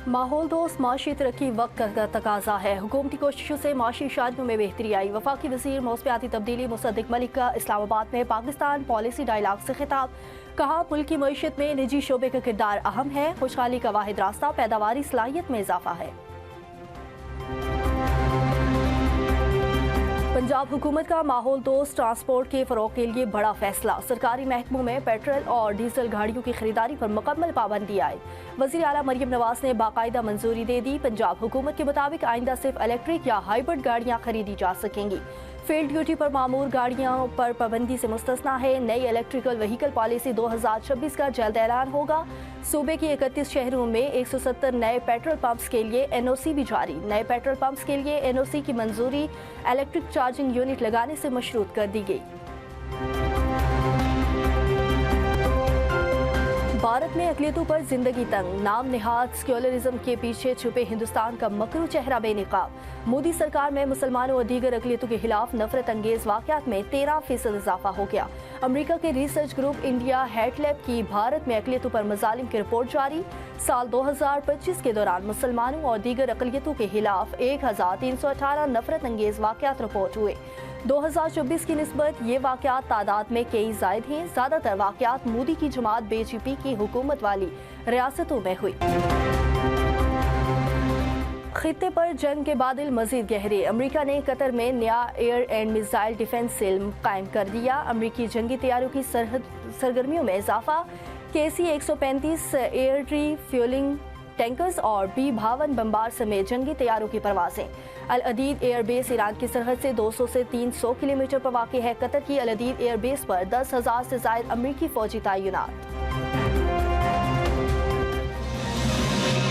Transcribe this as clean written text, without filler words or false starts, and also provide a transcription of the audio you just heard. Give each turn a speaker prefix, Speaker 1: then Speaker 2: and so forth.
Speaker 1: माहौल दोस्त माशी तरक्की वक्त का तकाजा है। हुकूमती कोशिशों से माशी शादियों में बेहतरी आई। वफाकी वज़ीर मौसमियाती तब्दीली मुसद्दिक मलिक का इस्लामाबाद में पाकिस्तान पॉलिसी डायलॉग से खिताब। कहा, मुल्क की मईशत में निजी शोबे का किरदार अहम है। खुशहाली का वाहिद रास्ता पैदावारी सलाहियत में इजाफा है। पंजाब हुकूमत का माहौल दोस्त ट्रांसपोर्ट के फ़रोग़ के लिए बड़ा फैसला। सरकारी महकमों में पेट्रोल और डीजल गाड़ियों की खरीदारी पर मुकम्मल पाबंदी आए। वज़ीर आला मरियम नवाज ने बाकायदा मंजूरी दे दी। पंजाब हुकूमत के मुताबिक आइंदा सिर्फ इलेक्ट्रिक या हाइब्रिड गाड़ियाँ खरीदी जा सकेंगी। फील्ड ड्यूटी पर मामूर गाड़ियों पर पाबंदी से मुस्तस्ना है। नई इलेक्ट्रिकल व्हीकल पॉलिसी 2026 का जल्द ऐलान होगा। सूबे की 31 शहरों में 170 नए पेट्रोल पंप्स के लिए NOC भी जारी। नए पेट्रोल पंप्स के लिए NOC की मंजूरी इलेक्ट्रिक चार्जिंग यूनिट लगाने से मशरूत कर दी गई। भारत में अक़लियतों पर जिंदगी तंग। नाम निहाद सेक्युलरिज्म के पीछे छुपे हिंदुस्तान का मकरू चेहरा बेनकाब। मोदी सरकार में मुसलमानों और दीगर अक़लियतों के खिलाफ नफरत अंगेज वाक़यात में 13% इजाफा हो गया। अमरीका के research group India head lab की भारत में अक़लियतों पर मज़ालिम की रिपोर्ट जारी। साल 2025 के दौरान मुसलमानों और दीगर अक़लियतों के खिलाफ 1318 नफरत अंगेज वाक़यात रिपोर्ट हुए। 2024 की निस्बत ये वाक़यात तादाद में कई ज़ायद हैं। ज़्यादातर वाक़यात मोदी की जमात BJP की हुकूमत वाली रियासतों में हुई। खित्ते पर जंग के बादल मजीद गहरे। अमरीका ने कतर में नया air and missile defence cell कायम कर दिया। अमरीकी जंगी तैयारों की सरगर्मियों में इजाफा। KC-135 एयर रिफ्यूलिंग टैंकर्स और B-52 बम्बार समेत जंगी तैयारों की परवाजें। अल अदीद एयर बेस ईरान की सरहद से 200 से 300 किलोमीटर पर वाक़ है। कतर की अल अदीद एयर बेस पर 10,000 से ज़ायद अमरीकी फौजी तैनात।